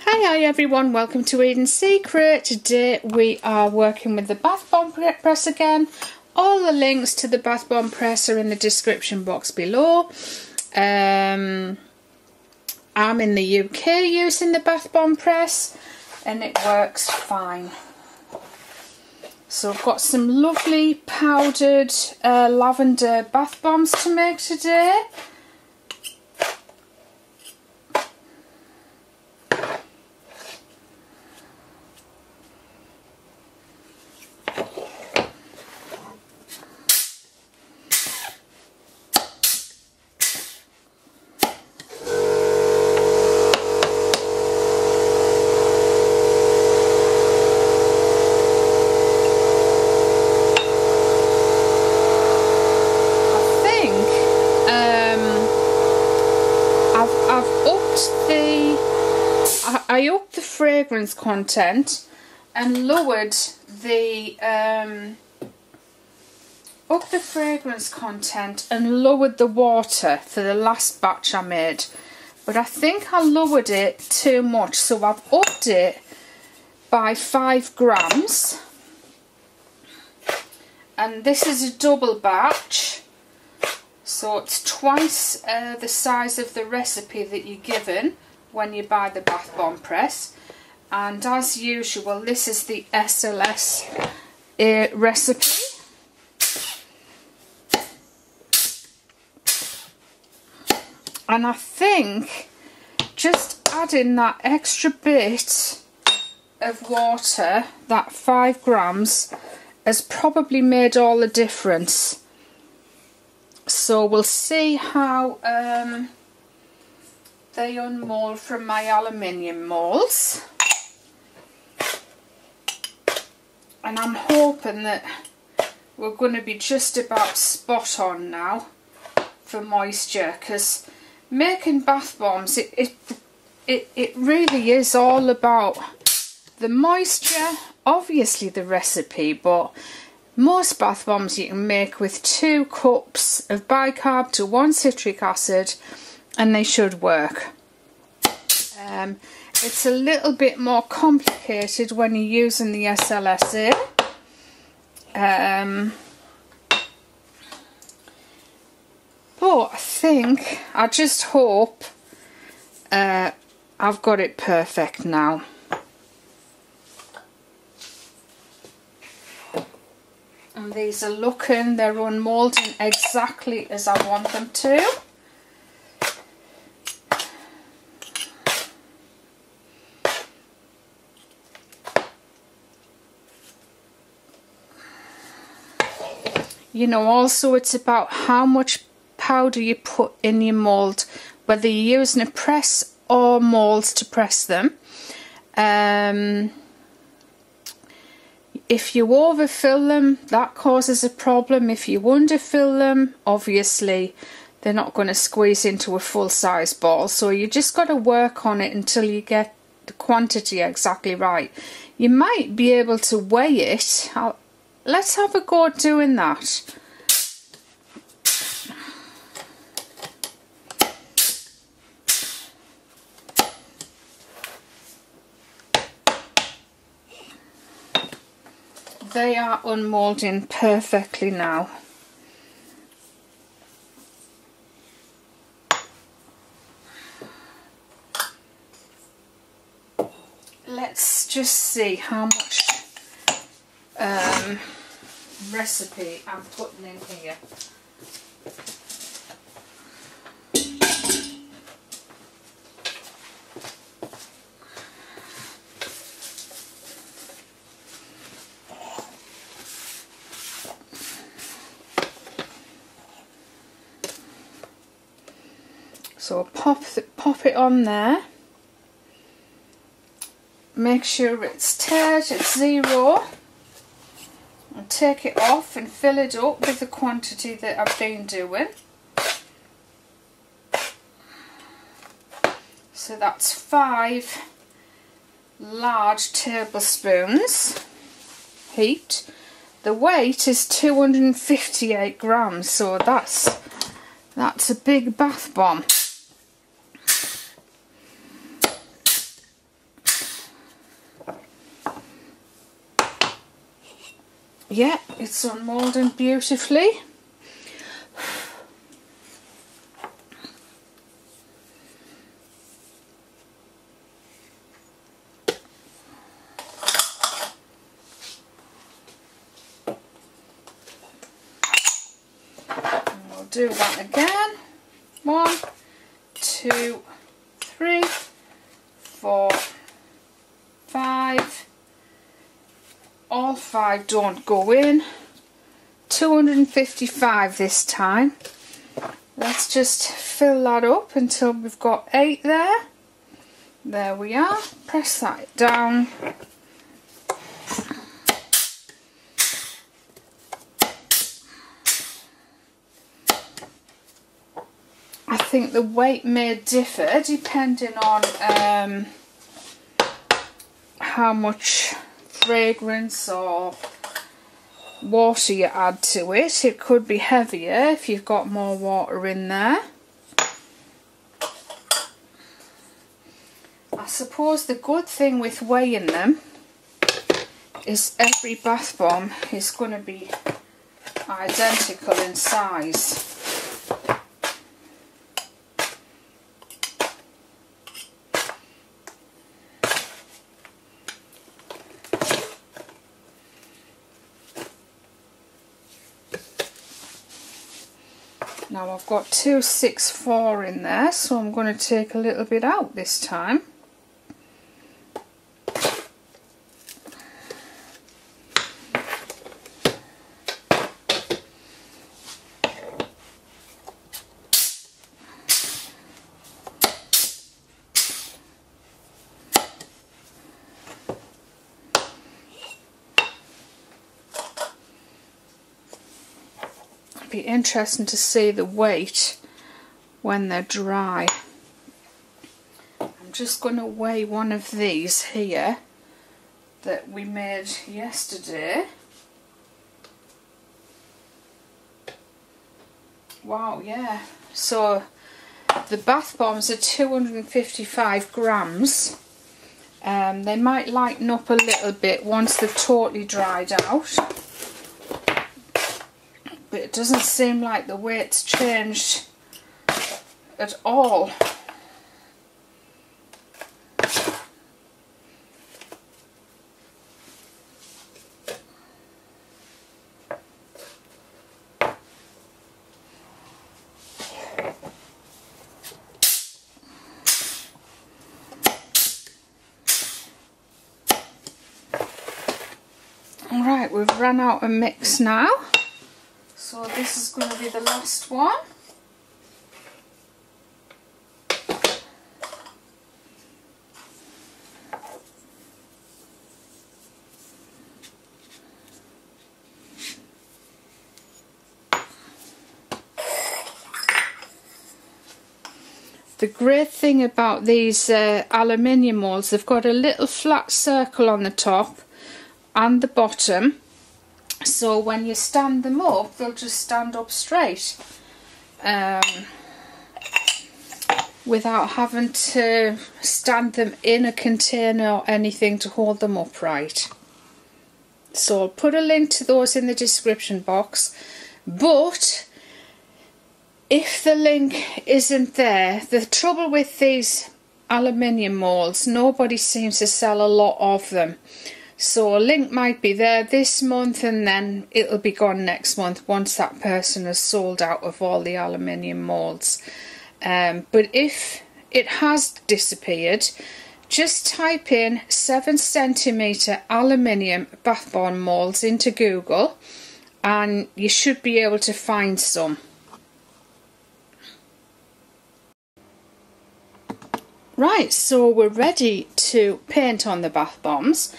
Hi everyone, welcome to Eden's Secret. Today we are working with the bath bomb press again. All the links to the bath bomb press are in the description box below. I'm in the UK using the bath bomb press and it works fine. So I've got some lovely powdered lavender bath bombs to make today. I upped the fragrance content and lowered the water for the last batch I made, but I think I lowered it too much, so I've upped it by 5 grams, and this is a double batch, so it's twice the size of the recipe that you're given when you buy the bath bomb press. And as usual, this is the SLS recipe. And I think just adding that extra bit of water, that 5 grams, has probably made all the difference. So we'll see how they unmold from my aluminium moulds, and I'm hoping that we're going to be just about spot on now for moisture, because making bath bombs, it really is all about the moisture, obviously the recipe, but most bath bombs you can make with 2 cups of bicarb to 1 citric acid and they should work. It's a little bit more complicated when you're using the SLSA. But I just hope I've got it perfect now. And these are looking, they're unmolding exactly as I want them to. You know, also it's about how much powder you put in your mould, whether you're using a press or moulds to press them. If you overfill them, that causes a problem. If you underfill them, obviously they're not going to squeeze into a full-size ball. So you just got to work on it until you get the quantity exactly right. You might be able to weigh it. Let's have a go at doing that. They are unmolding perfectly now. Let's just see how much recipe I'm putting in here. So pop it on there. Make sure it's tiered at 0. And take it off and fill it up with the quantity that I've been doing. So that's 5 large tablespoons heaped. The weight is 258 grams, so that's a big bath bomb. yeah, it's unmoulding beautifully. Do that again. 1, 2, 3, 4, 5. All 5 don't go in. 255 this time. Let's just fill that up until we've got 8 there. There we are. Press that down. I think the weight may differ depending on how much fragrance or water you add to it. It could be heavier if you've got more water in there. I suppose the good thing with weighing them is every bath bomb is going to be identical in size. Now I've got 264 in there, so I'm going to take a little bit out this time. Be interesting to see the weight when they're dry. I'm just going to weigh one of these here that we made yesterday. Wow, yeah. So the bath bombs are 255 grams. They might lighten up a little bit once they've totally dried out. But it doesn't seem like the weight's changed at all. Alright, we've run out of mix now. So this is going to be the last one. The great thing about these aluminium moulds, they've got a little flat circle on the top and the bottom. So when you stand them up, they'll just stand up straight without having to stand them in a container or anything to hold them upright. So I'll put a link to those in the description box. But if the link isn't there, the trouble with these aluminium moulds, nobody seems to sell a lot of them. So a link might be there this month and then it'll be gone next month once that person has sold out of all the aluminium moulds. But if it has disappeared, just type in 7cm aluminium bath bomb moulds into Google and you should be able to find some. Right, so we're ready to paint on the bath bombs.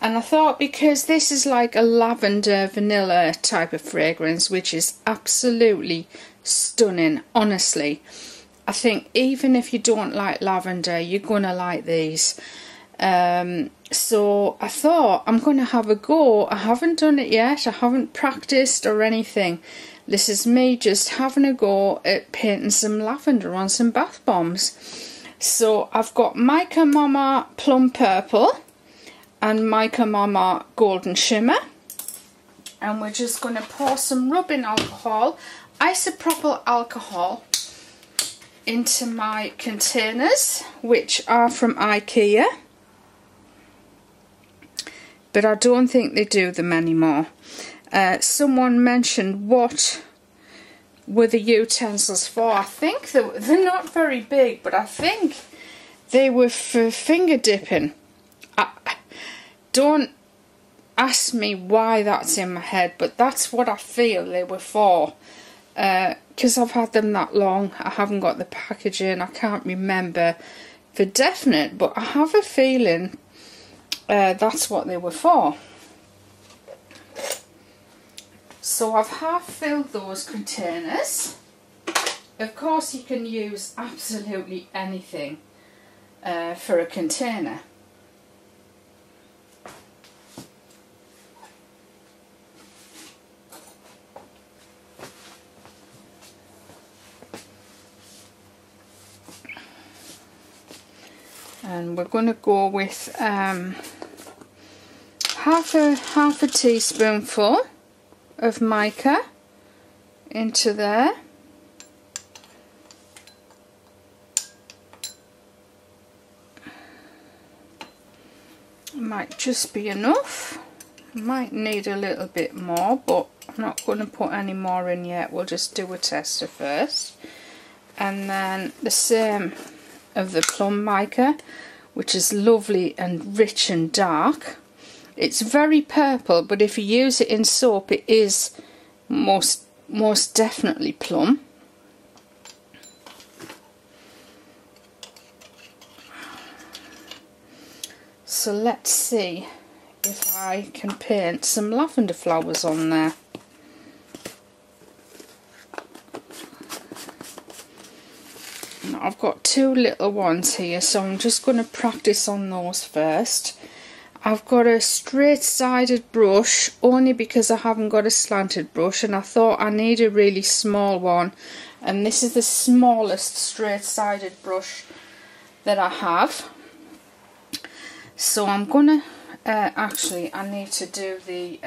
And I thought, because this is like a lavender vanilla type of fragrance, which is absolutely stunning, honestly. I think even if you don't like lavender, you're going to like these. So I thought, I'm going to have a go. I haven't done it yet. I haven't practiced or anything. This is me just having a go at painting some lavender on some bath bombs. So I've got MICA Mama Plum Purple and MICA Mama Golden Shimmer, and we're just going to pour some rubbing alcohol, isopropyl alcohol, into my containers, which are from IKEA, but I don't think they do them anymore. Someone mentioned what were the utensils for. I think they're not very big, but I think they were for finger dipping. Don't ask me why that's in my head, but that's what I feel they were for. Because I've had them that long, I haven't got the packaging, I can't remember for definite, but I have a feeling that's what they were for. So I've half filled those containers. Of course you can use absolutely anything for a container. And we're going to go with half a teaspoonful of mica into there. Might just be enough. Might need a little bit more, but I'm not going to put any more in yet. We'll just do a tester first. And then the same of the PLUM mica, which is lovely and rich and dark. It's very purple, but if you use it in soap, it is most definitely PLUM. So let's see if I can paint some lavender flowers on there. I've got two little ones here, so I'm just going to practice on those first. I've got a straight-sided brush only because I haven't got a slanted brush, and I thought I need a really small one, and this is the smallest straight-sided brush that I have. So I'm going to actually I need to do the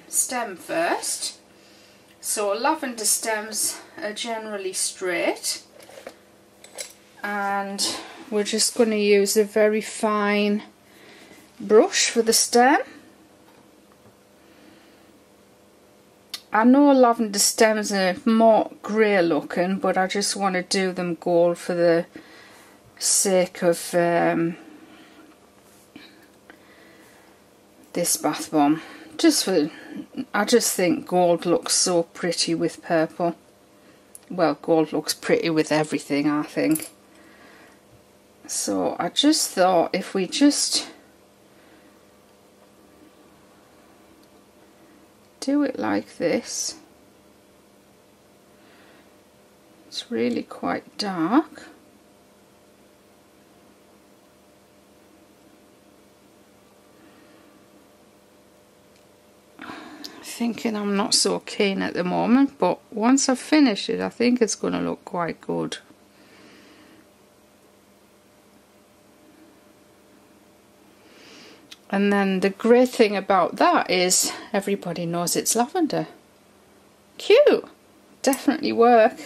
stem first. So lavender stems are generally straight, and we're just going to use a very fine brush for the stem. I know lavender stems are more grey looking, but I just want to do them gold for the sake of this bath bomb. I just think gold looks so pretty with purple. Well, gold looks pretty with everything, I think. So I just thought if we just do it like this. It's really quite dark. Thinking I'm not so keen at the moment, but once I've finished it, I think it's going to look quite good. And then the great thing about that is everybody knows it's lavender. Cute! Definitely work.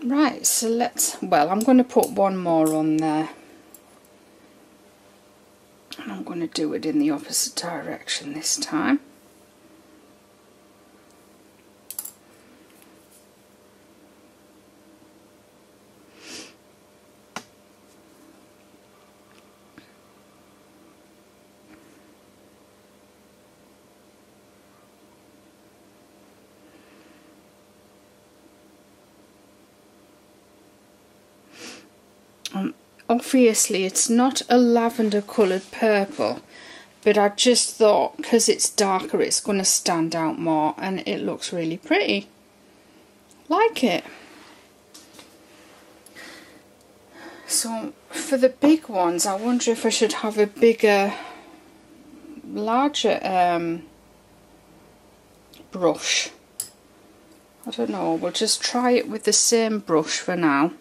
Right, so I'm going to put one more on there, and I'm going to do it in the opposite direction this time. Obviously it's not a lavender coloured purple, but I just thought because it's darker it's going to stand out more, and it looks really pretty. Like it. So for the big ones, I wonder if I should have a bigger, larger brush. I don't know, we'll just try it with the same brush for now.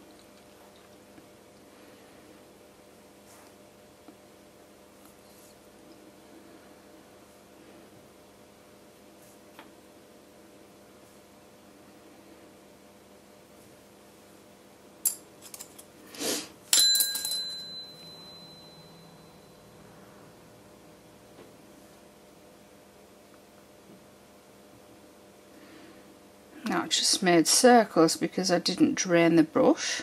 Now I just made circles because I didn't drain the brush.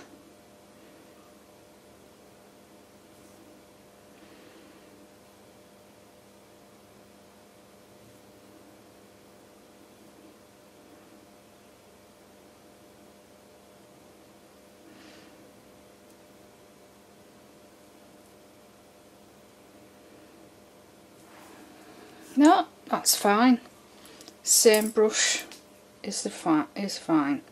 No, that's fine. Same brush is fine.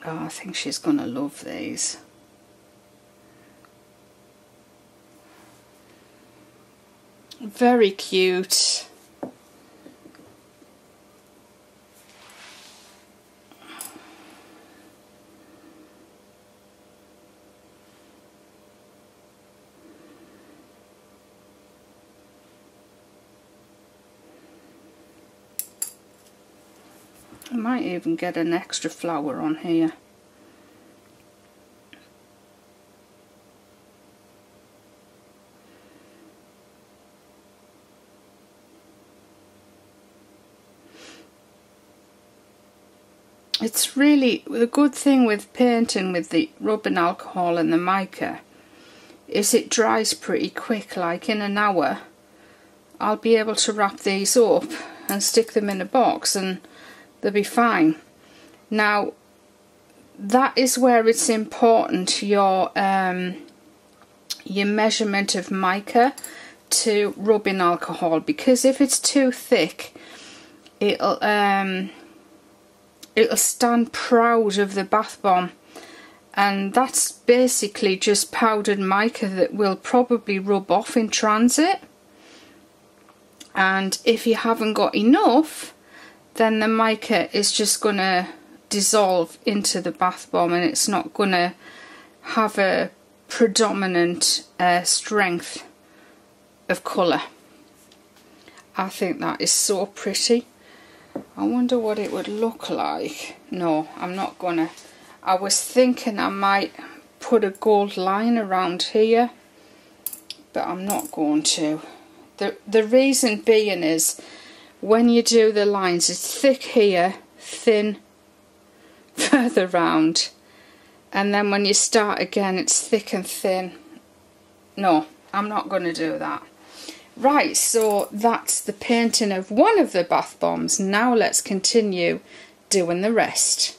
Oh, I think she's gonna love these. Very cute. I might even get an extra flower on here. It's really, the good thing with painting with the rubbing alcohol and the mica is it dries pretty quick. Like in an hour I'll be able to wrap these up and stick them in a box and they'll be fine. Now that is where it's important, your measurement of mica to rubbing alcohol, because if it's too thick it'll stand proud of the bath bomb, and that's basically just powdered mica that will probably rub off in transit, and if you haven't got enough then the mica is just going to dissolve into the bath bomb and it's not going to have a predominant strength of colour. I think that is so pretty. I wonder what it would look like. No, I'm not gonna. I was thinking I might put a gold line around here, but I'm not going to. The reason being is when you do the lines, it's thick here, thin further round, and then when you start again it's thick and thin. No, I'm not going to do that. Right, so that's the painting of one of the bath bombs. Now let's continue doing the rest.